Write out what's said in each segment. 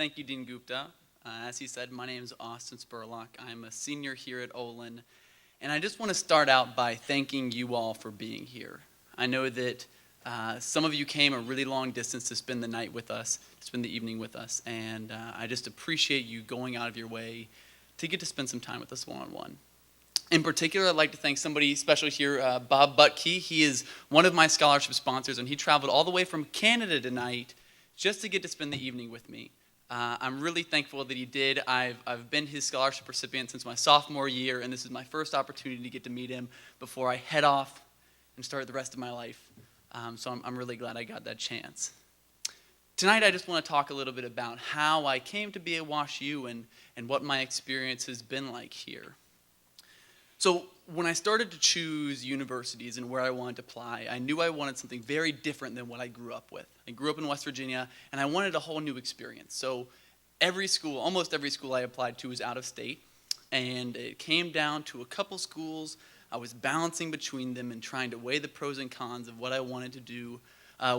Thank you, Dean Gupta. As he said, my name is Austin Spurlock. I'm a senior here at Olin, and I just want to start out by thanking you all for being here. I know that some of you came a really long distance to spend the night with us, to spend the evening with us, and I just appreciate you going out of your way to get to spend some time with us one-on-one. In particular, I'd like to thank somebody special here, Bob Butkey. He is one of my scholarship sponsors, and he traveled all the way from Canada tonight just to get to spend the evening with me. I'm really thankful that he did. I've been his scholarship recipient since my sophomore year, and this is my first opportunity to get to meet him before I head off and start the rest of my life. So I'm really glad I got that chance. Tonight, I just want to talk a little bit about how I came to be at WashU and what my experience has been like here. So when I started to choose universities and where I wanted to apply, I knew I wanted something very different than what I grew up with. I grew up in West Virginia, and I wanted a whole new experience. So almost every school I applied to was out of state, and it came down to a couple schools. I was balancing between them and trying to weigh the pros and cons of what I wanted to do,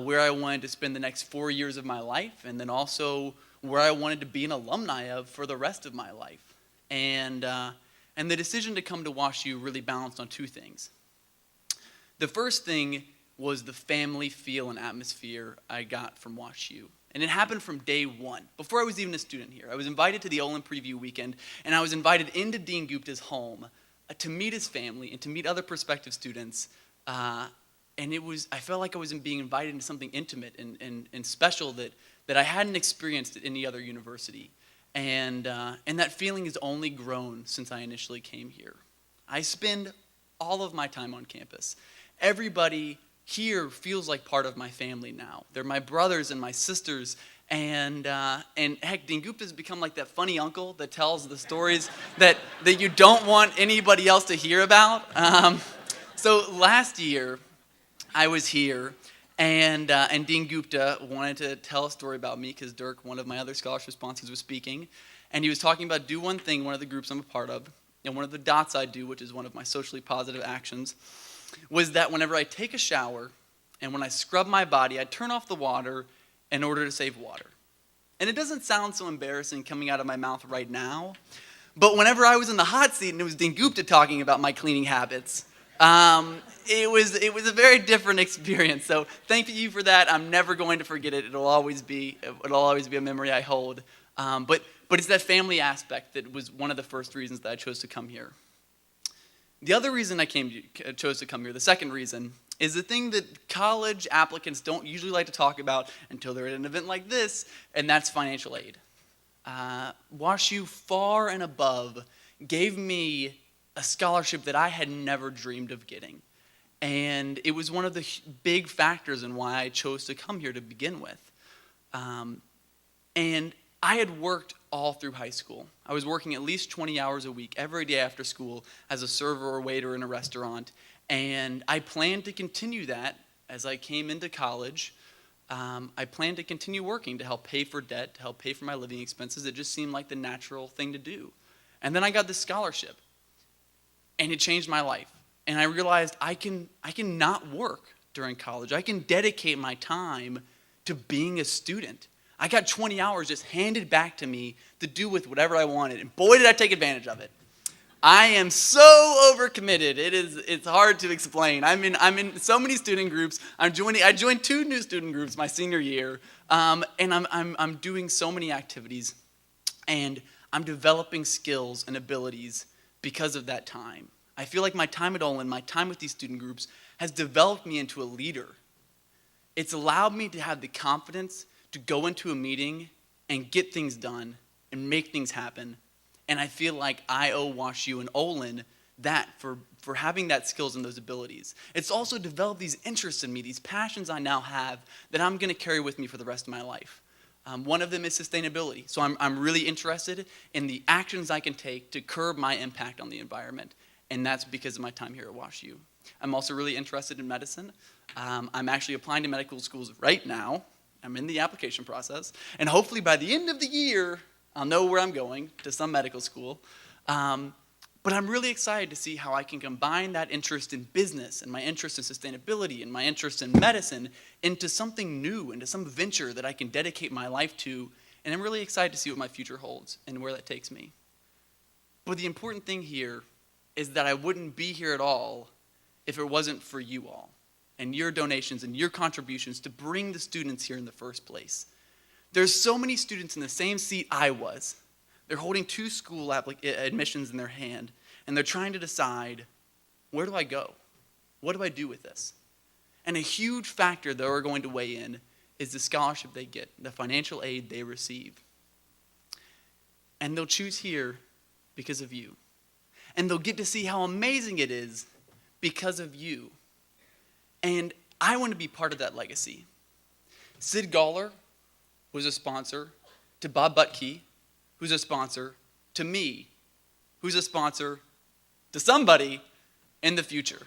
where I wanted to spend the next 4 years of my life, and then also where I wanted to be an alumni of for the rest of my life. And the decision to come to WashU really balanced on two things. The first thing was the family feel and atmosphere I got from WashU. And it happened from day one, before I was even a student here. I was invited to the Olin Preview Weekend, and I was invited into Dean Gupta's home to meet his family and to meet other prospective students. And I felt like I was being invited into something intimate and special that I hadn't experienced at any other university. And that feeling has only grown since I initially came here. I spend all of my time on campus. Everybody here feels like part of my family now. They're my brothers and my sisters, and heck, Dean Gupta has become like that funny uncle that tells the stories that you don't want anybody else to hear about. So last year, I was here, and Dean Gupta wanted to tell a story about me because Dirk, one of my other scholarship sponsors, was speaking. And he was talking about do one thing, one of the groups I'm a part of, and one of the dots I do, which is one of my socially positive actions, was that whenever I take a shower and when I scrub my body, I turn off the water in order to save water. And it doesn't sound so embarrassing coming out of my mouth right now, but whenever I was in the hot seat and it was Dean Gupta talking about my cleaning habits, it was a very different experience. So thank you for that. I'm never going to forget it. It'll always be a memory I hold. But it's that family aspect that was one of the first reasons that I chose to come here. The other reason I chose to come here, the second reason, is the thing that college applicants don't usually like to talk about until they're at an event like this, and that's financial aid. WashU far and above gave me a scholarship that I had never dreamed of getting. And it was one of the big factors in why I chose to come here to begin with. And I had worked all through high school. I was working at least 20 hours a week, every day after school, as a server or waiter in a restaurant. And I planned to continue that as I came into college. I planned to continue working to help pay for debt, to help pay for my living expenses. It just seemed like the natural thing to do. And then I got this scholarship. And it changed my life. And I realized I can not work during college. I can dedicate my time to being a student. I got 20 hours just handed back to me to do with whatever I wanted. And boy, did I take advantage of it. I am so overcommitted. It's hard to explain. I'm in so many student groups. I joined 2 new student groups my senior year. And I'm doing so many activities. And I'm developing skills and abilities because of that time. I feel like my time at Olin, my time with these student groups, has developed me into a leader. It's allowed me to have the confidence to go into a meeting and get things done and make things happen. And I feel like I owe WashU and Olin that for having that skills and those abilities. It's also developed these interests in me, these passions I now have that I'm going to carry with me for the rest of my life. One of them is sustainability. So I'm really interested in the actions I can take to curb my impact on the environment. And that's because of my time here at WashU. I'm also really interested in medicine. I'm actually applying to medical schools right now. I'm in the application process. And hopefully by the end of the year, I'll know where I'm going, to some medical school. But I'm really excited to see how I can combine that interest in business and my interest in sustainability and my interest in medicine into something new, into some venture that I can dedicate my life to And I'm really excited to see what my future holds and where that takes me. But the important thing here is that I wouldn't be here at all if it wasn't for you all and your donations and your contributions to bring the students here in the first place. There's so many students in the same seat I was. They're holding 2 school admissions in their hand, and they're trying to decide, where do I go? What do I do with this? And a huge factor that we're going to weigh in is the scholarship they get, the financial aid they receive. And they'll choose here because of you. And they'll get to see how amazing it is because of you. And I want to be part of that legacy. Sid Galler was a sponsor to Bob Butke, who's a sponsor to me, who's a sponsor to somebody in the future.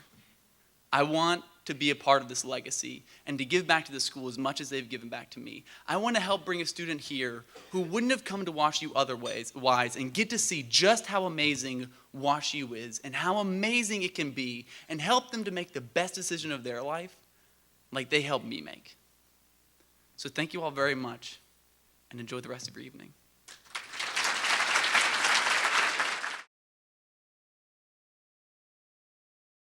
I want to be a part of this legacy and to give back to the school as much as they've given back to me. I want to help bring a student here who wouldn't have come to WashU otherwise and get to see just how amazing WashU is and how amazing it can be and help them to make the best decision of their life like they helped me make. So thank you all very much and enjoy the rest of your evening.